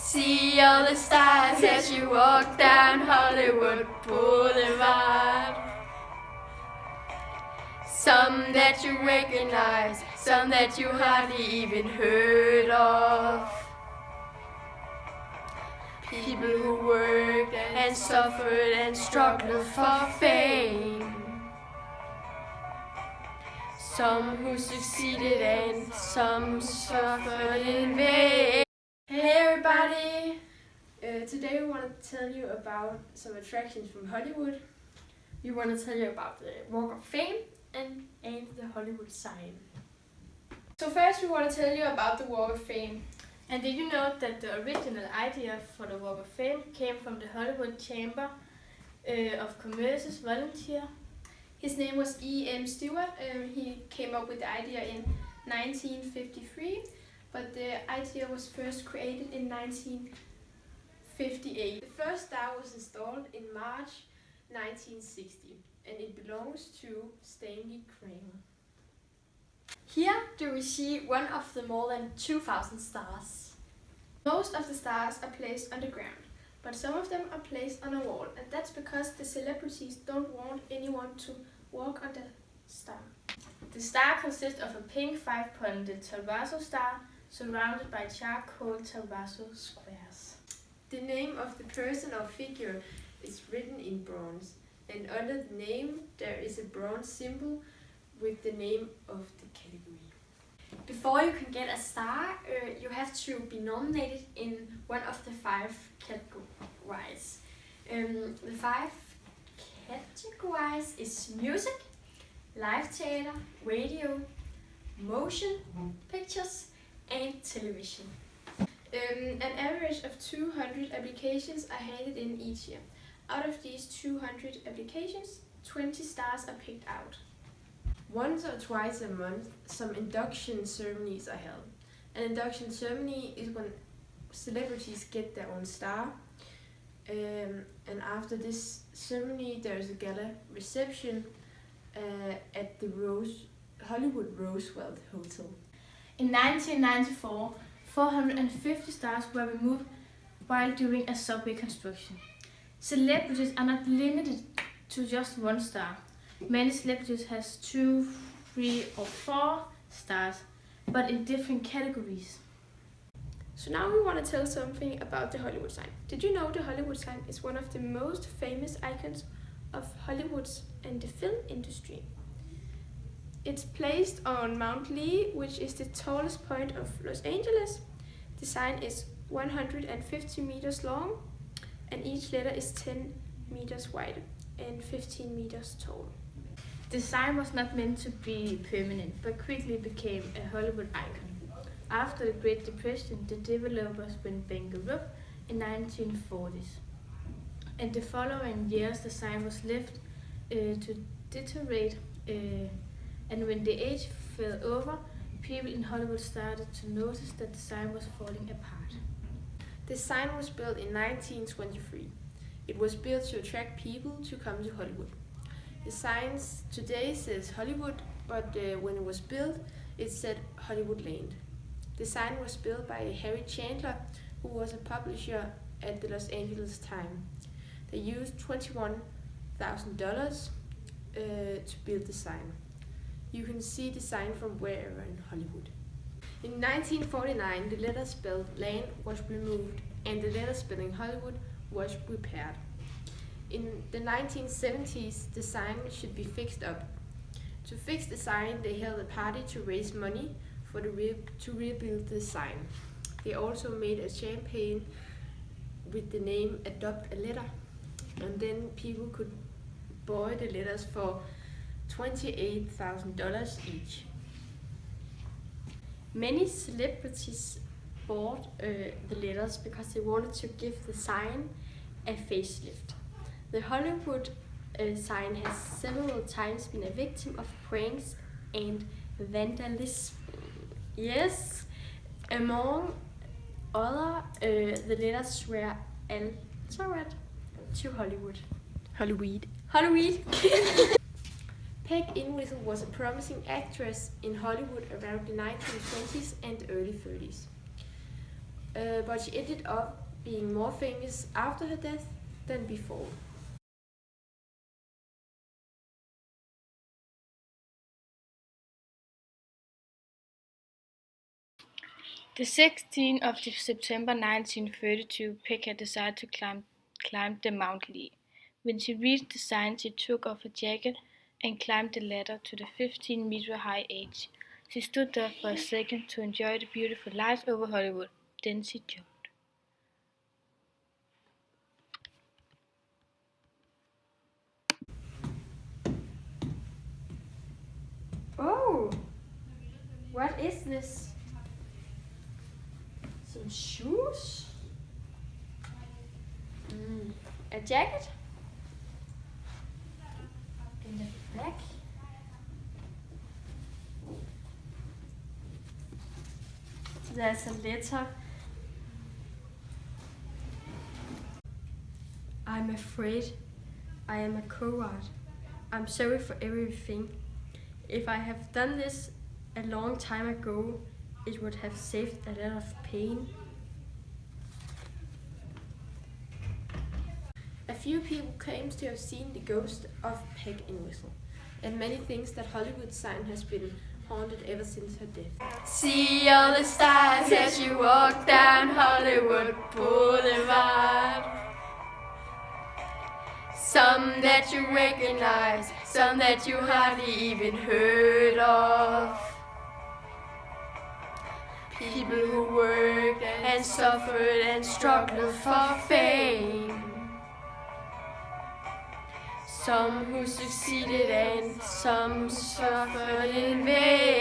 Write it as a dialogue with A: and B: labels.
A: See all the stars as you walk down Hollywood Boulevard. Some that you recognize, some that you hardly even heard of. People who worked and suffered and struggled for fame. Some who succeeded and some suffered in vain.
B: Hey everybody! Today we want to tell you about some attractions from Hollywood.
A: We want to tell you about the Walk of Fame and the Hollywood sign.
B: So first we want to tell you about the Walk of Fame.
C: And did you know that the original idea for the Walk of Fame came from the Hollywood Chamber of Commerce's volunteer?
B: His name was E.M. Stewart. He came up with the idea in 1953, but the idea was first created in 1958. The first star was installed in March 1960, and it belongs to Stanley Kramer.
A: Here do we see one of the more than 2,000 stars.
B: Most of the stars are placed on the ground, but some of them are placed on a wall, and that's because the celebrities don't want anyone to walk on the star.
C: The star consists of a pink 5-pointed terrazzo star surrounded by charcoal terrazzo squares.
B: The name of the person or figure is written in bronze, and under the name there is a bronze symbol with the name of the category.
A: Before you can get a star, you have to be nominated in one of the 5 categories. The 5 categories is music, live theater, radio, motion pictures, and television.
B: An average of 200 applications are handed in each year. Out of these 200 applications, 20 stars are picked out. Once or twice a month, some induction ceremonies are held. An induction ceremony is when celebrities get their own star. And after this ceremony, there is a gala reception at the Hollywood Roosevelt Hotel.
C: In 1994, 450 stars were removed while doing a subway construction. Celebrities are not limited to just one star. Many celebrities has 2, 3 or 4 stars, but in different categories.
B: So now we want to tell something about the Hollywood sign. Did you know the Hollywood sign is one of the most famous icons of Hollywood and the film industry? It's placed on Mount Lee, which is the tallest point of Los Angeles. The sign is 150 meters long, and each letter is 10 meters wide and 15 meters tall.
C: The sign was not meant to be permanent, but quickly became a Hollywood icon. After the Great Depression, the developers went bankrupt in 1940s. In the following years, the sign was left to deteriorate, and when the age fell over, people in Hollywood started to notice that the sign was falling apart.
B: The sign was built in 1923. It was built to attract people to come to Hollywood. The sign today says Hollywood, but when it was built, it said Hollywood Land. The sign was built by Harry Chandler, who was a publisher at the Los Angeles Times. They used $21,000 to build the sign. You can see the sign from wherever in Hollywood. In 1949, the letter spelled land was removed and the letter spelling Hollywood was repaired. In the 1970s, the sign should be fixed up. To fix the sign, they held a party to raise money to rebuild the sign. They also made a campaign with the name Adopt a Letter, and then people could buy the letters for $28,000 each.
A: Many celebrities bought the letters because they wanted to give the sign a facelift. The Hollywood sign has several times been a victim of pranks and vandalism. Yes, among other, the letters were altered to Hollywood.
B: Hollywood. Peg Inwhistle was a promising actress in Hollywood around the 1920s and early 30s. but she ended up being more famous after her death than before.
C: The 16th of September 1932, Pekka decided to climb the Mount Lee. When she reached the sign, she took off her jacket and climbed the ladder to the 15-meter high edge. She stood there for a second to enjoy the beautiful lights over Hollywood. Then she jumped.
A: Oh, what is this? Some shoes? A jacket? In the back? There's a letter. I'm afraid I am a coward. I'm sorry for everything. If I have done this a long time ago, it would have saved a lot of pain.
B: A few people claims to have seen the ghost of Peg Entwistle, and many thinks that Hollywood sign has been haunted ever since her death.
A: See all the stars as you walk down Hollywood Boulevard. Some that you recognize, some that you hardly even heard of. People who worked and suffered and struggled for fame. Some who succeeded and some suffered in vain.